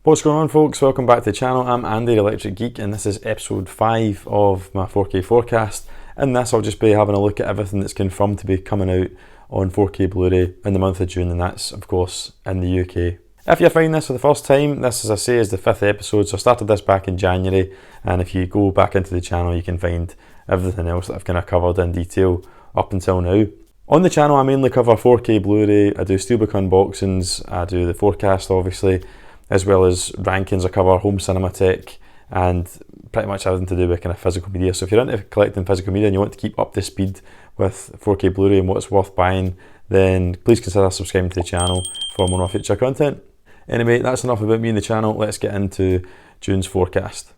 What's going on, folks? Welcome back to the channel. I'm Andy, the Electric Geek, and this is episode 5 of my 4K forecast. In this, I'll just be having a look at everything that's confirmed to be coming out on 4K Blu-ray in the month of June, and that's, of course, in the UK. If you find this for the first time, this, as I say, is the 5th episode, so I started this back in January, and if you go back into the channel, you can find everything else that I've kind of covered in detail up until now. On the channel, I mainly cover 4K Blu-ray, I do steelbook unboxings, I do the forecast, obviously, as well as rankings. I cover home cinema tech and pretty much everything to do with kind of physical media. So if you're into collecting physical media and you want to keep up to speed with 4K Blu-ray and what's worth buying, then please consider subscribing to the channel for more future content. Anyway, that's enough about me and the channel. Let's get into June's forecast.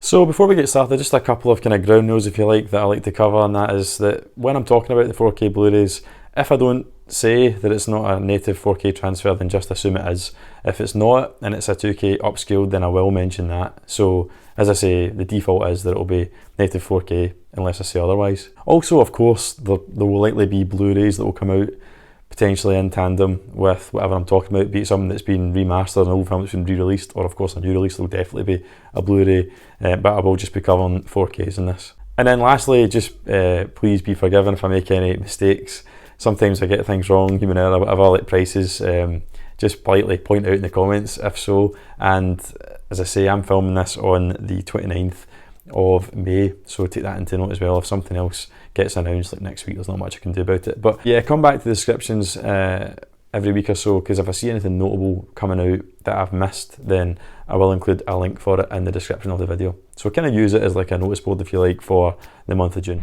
So before we get started, just a couple of kind of ground rules, if you like, that I like to cover, and that is that when I'm talking about the 4K Blu-rays, if I don't say that it's not a native 4K transfer, then just assume it is. If it's not and it's a 2K upscaled, then I will mention that. So as I say, the default is that it'll be native 4K unless I say otherwise. Also, of course, there will likely be Blu-rays that will come out potentially in tandem with whatever I'm talking about, be it something that's been remastered, an old film that's been re-released, or of course a new release. There'll definitely be a Blu-ray, but I will just be covering 4Ks in this. And then lastly, just please be forgiven if I make any mistakes. Sometimes I get things wrong, human error, whatever, like prices. Just politely point out in the comments if so. And as I say, I'm filming this on the 29th of May, so take that into note as well. If something else gets announced like next week, there's not much I can do about it. But yeah, come back to the descriptions every week or so, because if I see anything notable coming out that I've missed, then I will include a link for it in the description of the video. So kind of use it as like a notice board, if you like, for the month of June.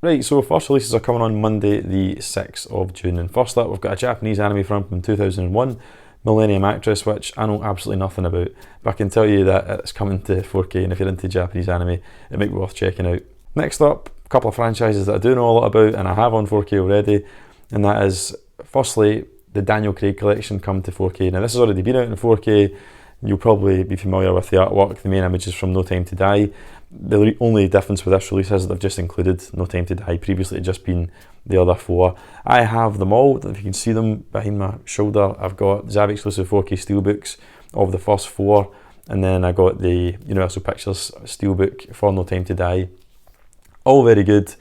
Right, so first releases are coming on Monday the 6th of June, and first up we've got a Japanese anime film from 2001, Millennium Actress, which I know absolutely nothing about, but I can tell you that it's coming to 4K, and if you're into Japanese anime, it might be worth checking out. Next up, a couple of franchises that I do know a lot about and I have on 4K already, and that is, firstly, the Daniel Craig collection come to 4K. Now this has already been out in 4K, you'll probably be familiar with the artwork, the main images from No Time to Die. The only difference with this release is that they've just included No Time to Die. Previously it had just been the other 4. I have them all, if you can see them behind my shoulder. I've got Zavvi exclusive 4K steelbooks of the first 4, and then I got the Universal Pictures steelbook for No Time to Die. All very good.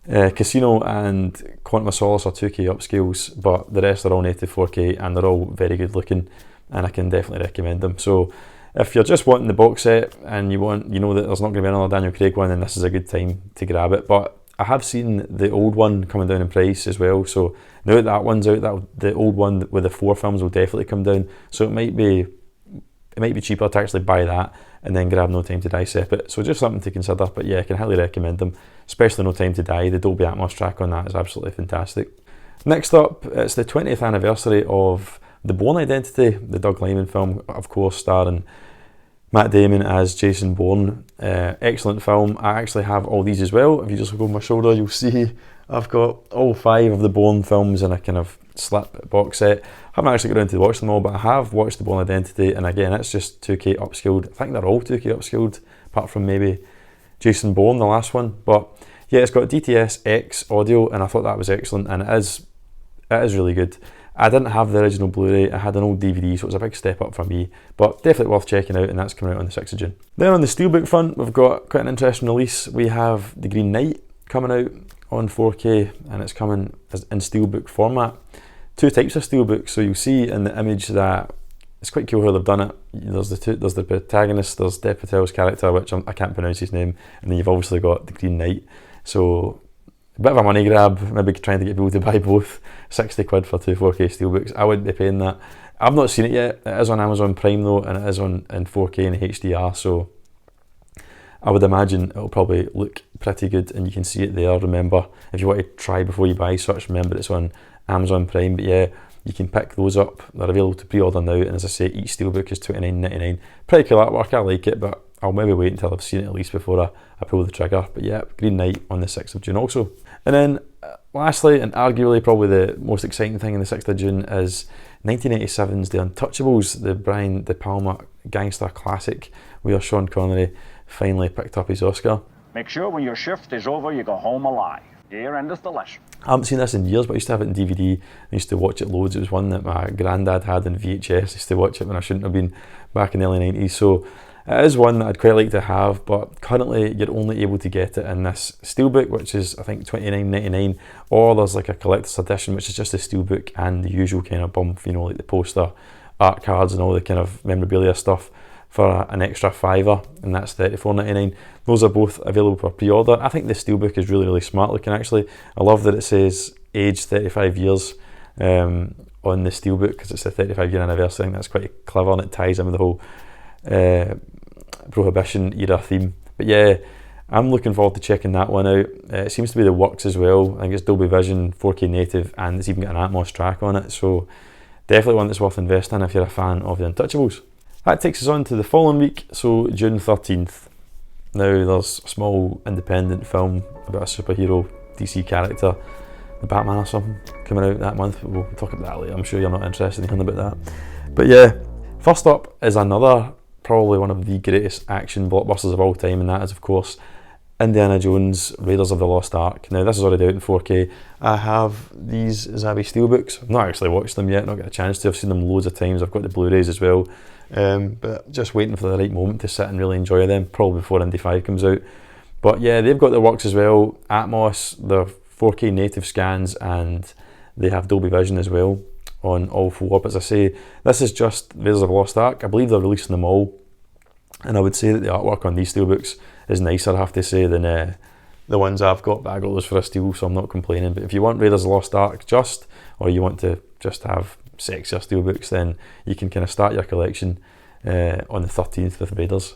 Casino and Quantum of Solace are 2K upscales, but the rest are all native 4K and they're all very good looking, and I can definitely recommend them. So if you're just wanting the box set and you know that there's not going to be another Daniel Craig one, then this is a good time to grab it. But I have seen the old one coming down in price as well, so now that one's out, the old one with the 4 films will definitely come down. So it might be cheaper to actually buy that and then grab No Time to Die separate. So just something to consider, but yeah, I can highly recommend them, especially No Time to Die. The Dolby Atmos track on that is absolutely fantastic. Next up, it's the 20th anniversary of The Bourne Identity, the Doug Liman film, of course, starring Matt Damon as Jason Bourne. Excellent film. I actually have all these as well. If you just look over my shoulder, you'll see I've got all 5 of the Bourne films in a kind of slip box set. I haven't actually got around to watch them all, but I have watched The Bourne Identity, and again, it's just 2K upscaled. I think they're all 2K upscaled, apart from maybe Jason Bourne, the last one. But yeah, it's got DTS-X audio, and I thought that was excellent, and it is really good. I didn't have the original Blu-ray, I had an old DVD, so it was a big step up for me, but definitely worth checking out, and that's coming out on the 6th of June. Then on the steelbook front, we've got quite an interesting release. We have The Green Knight coming out on 4K, and it's coming in steelbook format. 2 types of steelbooks, so you'll see in the image that it's quite cool how they've done it. There's the protagonist, there's Dev Patel's character, which I can't pronounce his name, and then you've obviously got the Green Knight. So a bit of a money grab, maybe trying to get people to buy both. 60 quid for 2 4K steelbooks, I wouldn't be paying that. I've not seen it yet. It is on Amazon Prime though, and it is in 4K and HDR, so I would imagine it'll probably look pretty good, and you can see it there. Remember, if you want to try before you buy such, remember it's on Amazon Prime. But yeah, you can pick those up. They're available to pre-order now, and as I say, each steelbook is $29.99. Pretty cool artwork, I like it, but I'll maybe wait until I've seen it at least before I pull the trigger. But yeah, Green Knight on the 6th of June also. And then lastly, and arguably probably the most exciting thing in the 6th of June, is 1987's The Untouchables, the Brian De Palma gangster classic, where Sean Connery finally picked up his Oscar. Make sure when your shift is over, you go home alive. Here endeth the lesson. I haven't seen this in years, but I used to have it in DVD. I used to watch it loads. It was one that my granddad had in VHS. I used to watch it when I shouldn't have been back in the early 90s. So it is one that I'd quite like to have, but currently you're only able to get it in this steelbook, which is I think $29.99, or there's like a collector's edition, which is just a steelbook and the usual kind of bump, you know, like the poster, art cards and all the kind of memorabilia stuff for an extra $5, and that's $34.99. Those are both available for pre-order. I think the steelbook is really, really smart looking actually. I love that it says age 35 years on the steelbook because it's a 35-year anniversary. I think that's quite clever, and it ties in with the whole Prohibition era theme. But yeah, I'm looking forward to checking that one out. It seems to be the works as well. I think it's Dolby Vision, 4K native, and it's even got an Atmos track on it, so definitely one that's worth investing in if you're a fan of the Untouchables. That takes us on to the following week, so June 13th. Now there's a small independent film about a superhero DC character, the Batman or something, coming out that month. We'll talk about that later. I'm sure you're not interested in hearing about that. But yeah, first up is another, probably one of the greatest action blockbusters of all time, and that is of course Indiana Jones, Raiders of the Lost Ark. Now this is already out in 4K. I have these Zavvi steelbooks. I've not actually watched them yet, not got a chance to. I've seen them loads of times. I've got the Blu-rays as well. But just waiting for the right moment to sit and really enjoy them, probably before Indy 5 comes out. But yeah, they've got their works as well, Atmos, their 4K native scans, and they have Dolby Vision as well on all four. But as I say, this is just Raiders of the Lost Ark. I believe they're releasing them all, and I would say that the artwork on these steelbooks is nicer, I have to say, than the ones I've got, but I got those for a steal, so I'm not complaining. But if you want Raiders of the Lost Ark or you want to just have sexier steelbooks, then you can kind of start your collection on the 13th with Raiders.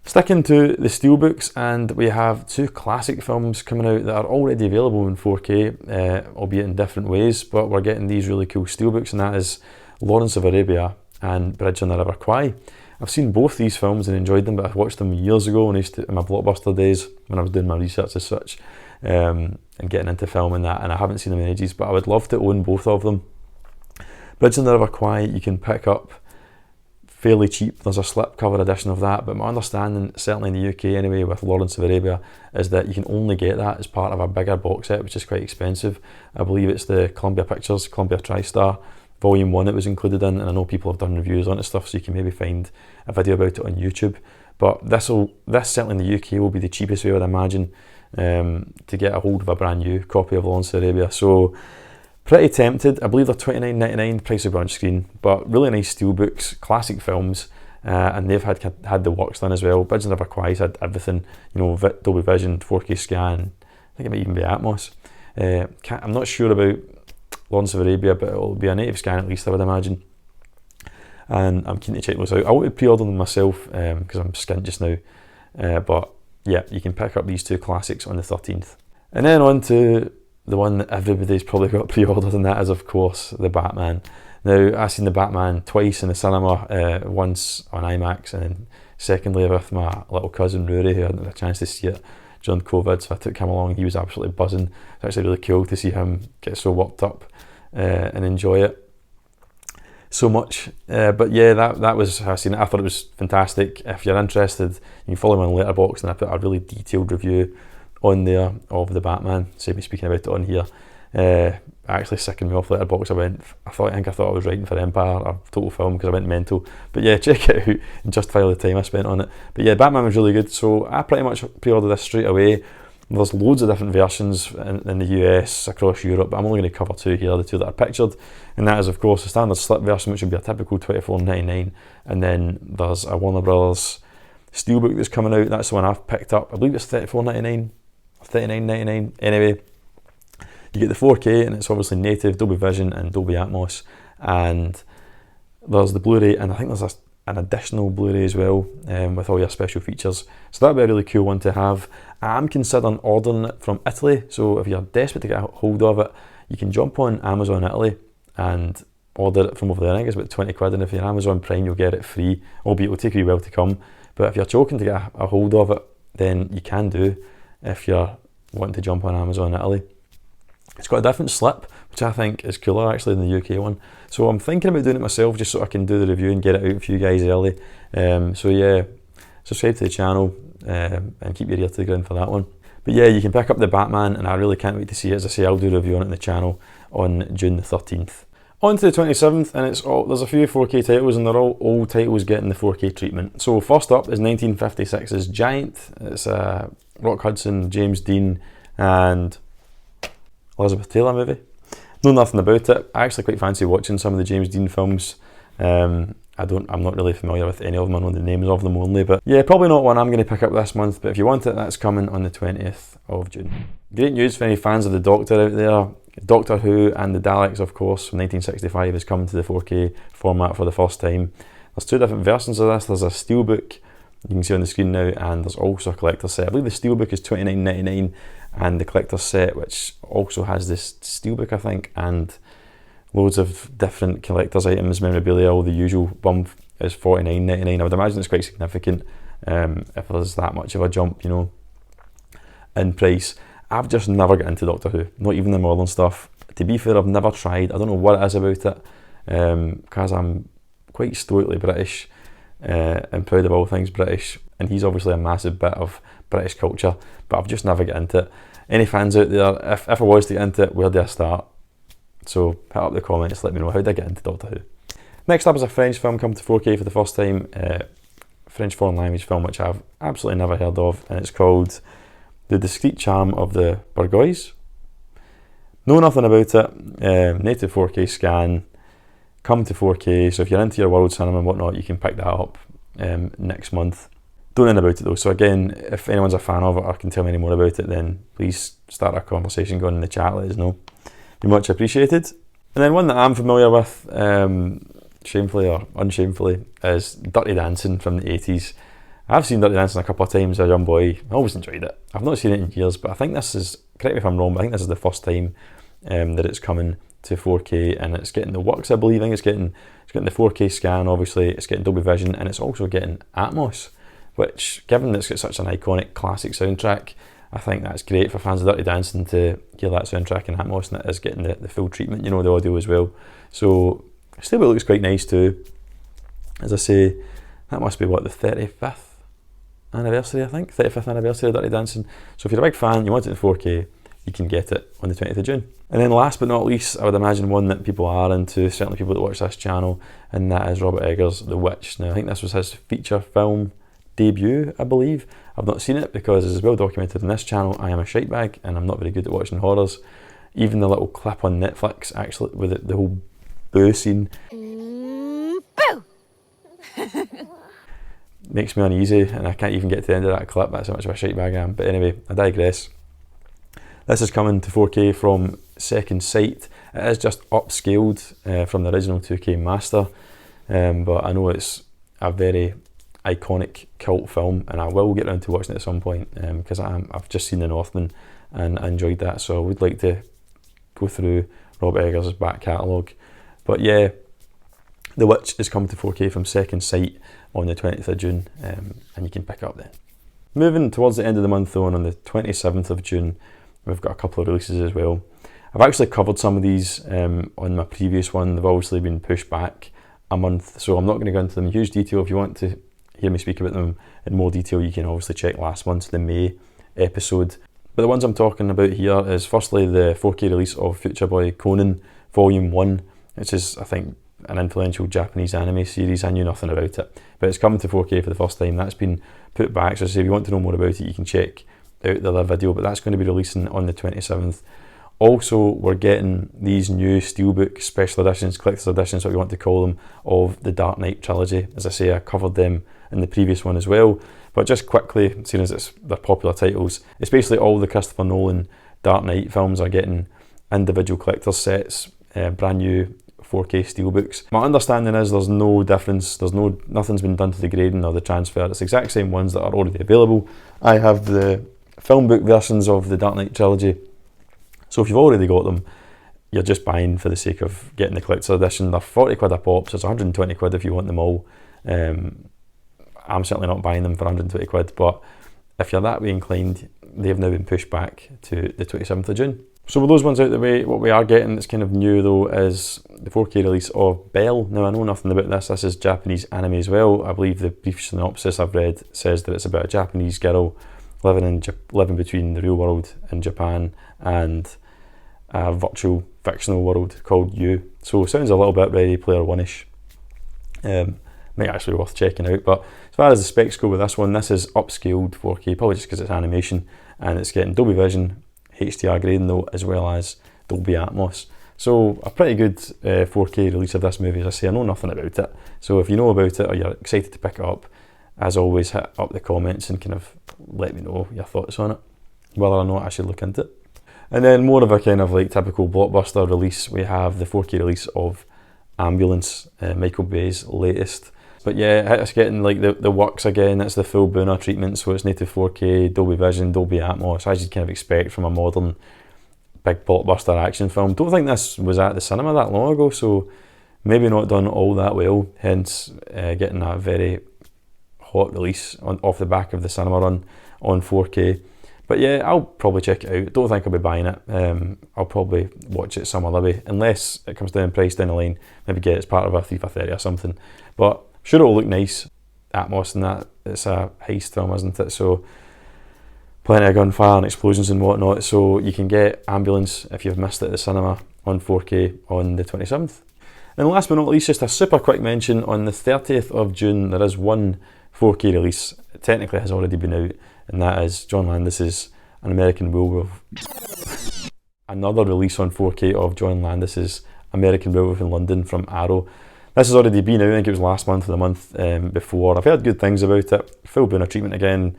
Sticking to the steelbooks, and we have two classic films coming out that are already available in 4K, albeit in different ways, but we're getting these really cool steelbooks, and that is Lawrence of Arabia and Bridge on the River Kwai. I've seen both these films and enjoyed them, but I watched them years ago when in my Blockbuster days, when I was doing my research as such, and getting into film and that, and I haven't seen them in ages, but I would love to own both of them. Bridge on the River Kwai you can pick up fairly cheap. There's a slipcover edition of that, but my understanding, certainly in the UK anyway, with Lawrence of Arabia, is that you can only get that as part of a bigger box set, which is quite expensive. I believe it's the Columbia Pictures, Columbia TriStar Volume 1 it was included in, and I know people have done reviews on it stuff, so you can maybe find a video about it on YouTube. But this certainly in the UK will be the cheapest way, I would imagine, to get a hold of a brand new copy of Lawrence of Arabia. So pretty tempted. I believe they're $29.99, price of on screen, but really nice steelbooks, classic films, and they've had the works done as well. Bridge on the River Kwai's had everything, you know, Dolby Vision, 4K scan, I think it might even be Atmos. I'm not sure about Lawrence of Arabia, but it'll be a native scan at least, I would imagine. And I'm keen to check those out. I want to pre-order them myself because I'm skint just now. But yeah, you can pick up these two classics on the 13th. And then on to the one that everybody's probably got pre-ordered, and that is of course the Batman. Now I've seen the Batman twice in the cinema, once on IMAX, and then secondly with my little cousin Rory, who hadn't had a chance to see it during COVID, so I took him along. He was absolutely buzzing. It's actually really cool to see him get so worked up and enjoy it so much. But yeah, that was how I seen it. I thought it was fantastic. If you're interested, you can follow me on Letterboxd, and I put a really detailed review on there of the Batman. Save me speaking about it on here. Actually sickened me off Letterboxd. I thought I was writing for Empire or Total Film because I went mental. But yeah, check it out and justify all the time I spent on it. But yeah, Batman was really good, so I pretty much pre-ordered this straight away. There's loads of different versions in the US, across Europe, but I'm only going to cover two here, the two that are pictured, and that is of course the standard slip version, which would be a typical $24.99, and then there's a Warner Brothers steelbook that's coming out. That's the one I've picked up. I believe it's $34.99 or $39.99. Anyway, you get the 4K, and it's obviously native, Dolby Vision and Dolby Atmos, and there's the Blu-ray, and I think there's an additional Blu-ray as well, with all your special features. So that'd be a really cool one to have. I'm considering ordering it from Italy, so if you're desperate to get a hold of it, you can jump on Amazon Italy and order it from over there. I think it's about 20 quid, and if you're Amazon Prime you'll get it free, albeit it'll take you a while to come. But if you're choking to get a hold of it, then you can do, if you're wanting to jump on Amazon Italy. It's got a different slip, which I think is cooler actually than the UK one. So I'm thinking about doing it myself, just so I can do the review and get it out for you guys early. So yeah, subscribe to the channel, and keep your ear to the ground for that one. But yeah, you can pick up the Batman, and I really can't wait to see it. As I say, I'll do a review on it on the channel on June the 13th. On to the 27th, and there's a few 4K titles, and they're all old titles getting the 4K treatment. So first up is 1956's Giant. It's a Rock Hudson, James Dean, and Elizabeth Taylor movie. Know nothing about it. I actually quite fancy watching some of the James Dean films. I'm not really familiar with any of them. I know the names of them only, but yeah, probably not one I'm going to pick up this month. But if you want it, that's coming on the 20th of June. Great news for any fans of the Doctor out there. Doctor Who and the Daleks, of course, from 1965 is coming to the 4K format for the first time. There's two different versions of this. There's a steelbook, you can see on the screen now, and there's also a collector's set. I believe the steelbook is $29.99, and the collector's set, which also has this steelbook, I think, and loads of different collector's items, memorabilia, all the usual bump, is $49.99. I would imagine it's quite significant if there's that much of a jump, you know, in price. I've just never got into Doctor Who, not even the modern stuff. To be fair, I've never tried. I don't know what it is about it, because I'm quite stoically British and proud of all things British, and he's obviously a massive bit of British culture, but I've just never got into it. Any fans out there, if I was to get into it, where do I start? So hit up the comments, let me know how did I get into Doctor Who. Next up is a French film coming to 4K for the first time, French foreign language film which I've absolutely never heard of, and it's called The Discreet Charm of the Bourgeois. Know nothing about it, native 4K scan, come to 4K, so if you're into your world cinema and whatnot, you can pick that up next month. Don't know about it though, so again, if anyone's a fan of it or can tell me any more about it, then please start a conversation going in the chat, let us know. Be much appreciated. And then one that I'm familiar with, shamefully or unshamefully, is Dirty Dancing from the 80s. I've seen Dirty Dancing a couple of times as a young boy. I always enjoyed it. I've not seen it in years, but I think this is, correct me if I'm wrong, but I think this is the first time that it's coming to 4K, and it's getting the works, I believe. I think it's getting the 4K scan, obviously, it's getting Dolby Vision, and it's also getting Atmos, which, given that it's got such an iconic classic soundtrack, I think that's great for fans of Dirty Dancing to hear that soundtrack in Atmos, and it is getting the full treatment, you know, the audio as well. So, steelbook looks quite nice too. As I say, that must be what, the 35th anniversary, I think? 35th anniversary of Dirty Dancing. So if you're a big fan, you want it in 4K, you can get it on the 20th of June. And then last but not least, I would imagine one that people are into, certainly people that watch this channel, and that is Robert Eggers' The Witch. Now, I think this was his feature film debut, I believe. I've not seen it because, as is well documented on this channel, I am a shitebag and I'm not very good at watching horrors. Even the little clip on Netflix, actually, with the whole boo scene, boo! makes me uneasy, and I can't even get to the end of that clip. That's how much of a shitebag I am. But anyway, I digress. This is coming to 4K from Second Sight. It is just upscaled from the original 2K master, but I know it's a very iconic cult film, and I will get around to watching it at some point because I've just seen The Northman and I enjoyed that, so I would like to go through Robert Eggers' back catalogue. But yeah, The Witch is coming to 4K from Second Sight on the 20th of June, and you can pick it up then. Moving towards the end of the month though, on the 27th of June, we've got a couple of releases as well. I've actually covered some of these on my previous one. They've obviously been pushed back a month, so I'm not going to go into them in huge detail. If you want to hear me speak about them in more detail, you can obviously check last month's, the May episode. But the ones I'm talking about here is firstly the 4K release of Future Boy Conan Volume 1, which is, I think, an influential Japanese anime series. I knew nothing about it, but it's coming to 4K for the first time. That's been put back, so if you want to know more about it, you can check out the other video, but that's going to be releasing on the 27th. Also, we're getting these new steelbook special editions, collector's editions, what we want to call them, of the Dark Knight trilogy. As I say, I covered them in the previous one as well, but just quickly, seeing as they're popular titles, it's basically all the Christopher Nolan Dark Knight films are getting individual collector's sets, brand new 4K steelbooks. My understanding is there's no difference, nothing's been done to the grading or the transfer. It's the exact same ones that are already available. I have the film book versions of the Dark Knight trilogy, so if you've already got them, you're just buying for the sake of getting the collector's edition. They're 40 quid a pop, so it's 120 quid if you want them all. I'm certainly not buying them for 120 quid, but if you're that way inclined, they've now been pushed back to the 27th of June. So with those ones out the way, what we are getting that's kind of new though is the 4K release of Belle. Now I know nothing about this, this is Japanese anime as well. I believe the brief synopsis I've read says that it's about a Japanese girl living between the real world in Japan and a virtual fictional world called You. So it sounds a little bit Ready Player One-ish. Might actually be worth checking out, but as far as the specs go with this one, this is upscaled 4K, probably just because it's animation, and it's getting Dolby Vision, HDR grading though, as well as Dolby Atmos. So a pretty good 4K release of this movie. As I say, I know nothing about it, so if you know about it or you're excited to pick it up, as always, hit up the comments and kind of let me know your thoughts on it, whether or not I should look into it. And then more of a kind of like typical blockbuster release, we have the 4K release of Ambulance, Michael Bay's latest. But yeah, it's getting like the works again. It's the full Booner treatment, so it's native 4K, Dolby Vision, Dolby Atmos, as you'd kind of expect from a modern big blockbuster action film. Don't think this was at the cinema that long ago, so maybe not done all that well, hence getting that very hot release off the back of the cinema run on 4K. But yeah, I'll probably check it out. Don't think I'll be buying it. I'll probably watch it some other way, unless it comes down price down the line, maybe get it as part of a 3 for 30 or something. But sure, it'll look nice. Atmos and that, it's a heist film, isn't it? So plenty of gunfire and explosions and whatnot. So you can get Ambulance if you've missed it at the cinema on 4K on the 27th. And last but not least, just a super quick mention, on the 30th of June there is one 4K release. It technically has already been out, and that is John Landis's An American Werewolf. Another release on 4K of John Landis's American Werewolf in London from Arrow. This has already been out, I think it was last month or the month before. I've heard good things about it. Full Booner treatment again,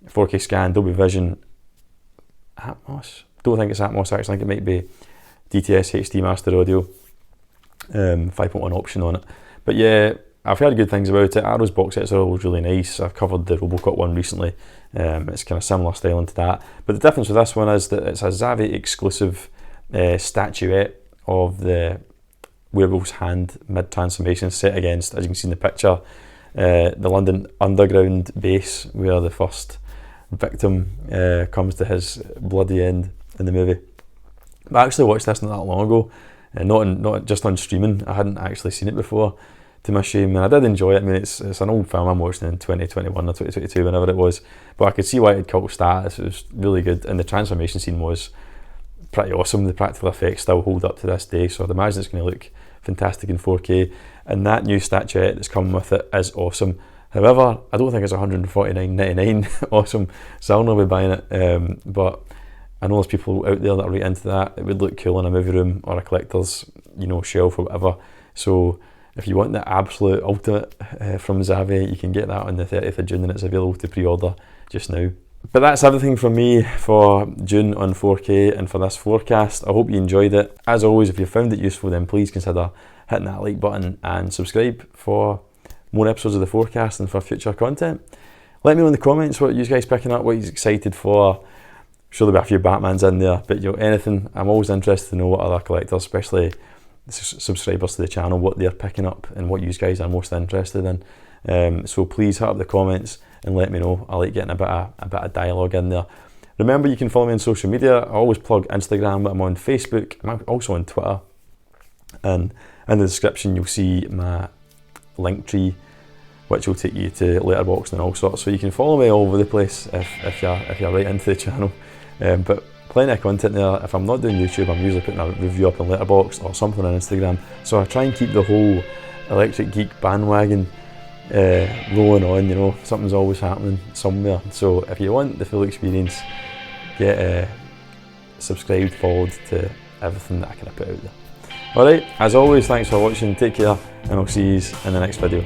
4K scan, Dolby Vision, Atmos. Don't think it's Atmos actually, I think it might be DTS HD Master Audio, 5.1 option on it. But yeah, I've heard good things about it. Arrow's box sets are always really nice. I've covered the Robocop one recently. It's kind of similar styling to that. But the difference with this one is that it's a Zavvi exclusive statuette of the werewolf's hand mid-transformation set against, as you can see in the picture, the London Underground base where the first victim comes to his bloody end in the movie. I actually watched this not that long ago, not just on streaming. I hadn't actually seen it before, to my shame, and I did enjoy it. I mean, it's an old film I'm watching in 2021 or 2022, whenever it was, but I could see why it had cult status. It was really good, and the transformation scene was pretty awesome. The practical effects still hold up to this day, so I'd imagine it's going to look fantastic in 4K, and that new statuette that's coming with it is awesome. However, I don't think it's $149.99 awesome, so I'll not be buying it, but I know there's people out there that are right into that. It would look cool in a movie room or a collector's, shelf or whatever. So if you want the absolute ultimate from Zavvi, you can get that on the 30th of June, and it's available to pre-order just now. But that's everything from me for June on 4K and for this forecast. I hope you enjoyed it. As always, if you found it useful, then please consider hitting that like button and subscribe for more episodes of the forecast and for future content. Let me know in the comments what you guys picking up, what you're excited for. I'm sure there'll be a few Batmans in there, but anything. I'm always interested to know what other collectors, especially subscribers to the channel, what they're picking up and what you guys are most interested in. So please hit up the comments and let me know. I like getting a bit of dialogue in there. Remember, you can follow me on social media. I always plug Instagram, but I'm on Facebook. I'm also on Twitter. And in the description, you'll see my link tree, which will take you to Letterboxd and all sorts. So you can follow me all over the place if you're right into the channel. But plenty of content there. If I'm not doing YouTube, I'm usually putting a review up on Letterboxd or something on Instagram. So I try and keep the whole Electric Geek bandwagon rolling on. Something's always happening somewhere. So if you want the full experience, get subscribed, followed to everything that I kind of put out there. Alright, as always, thanks for watching, take care, and I'll see you in the next video.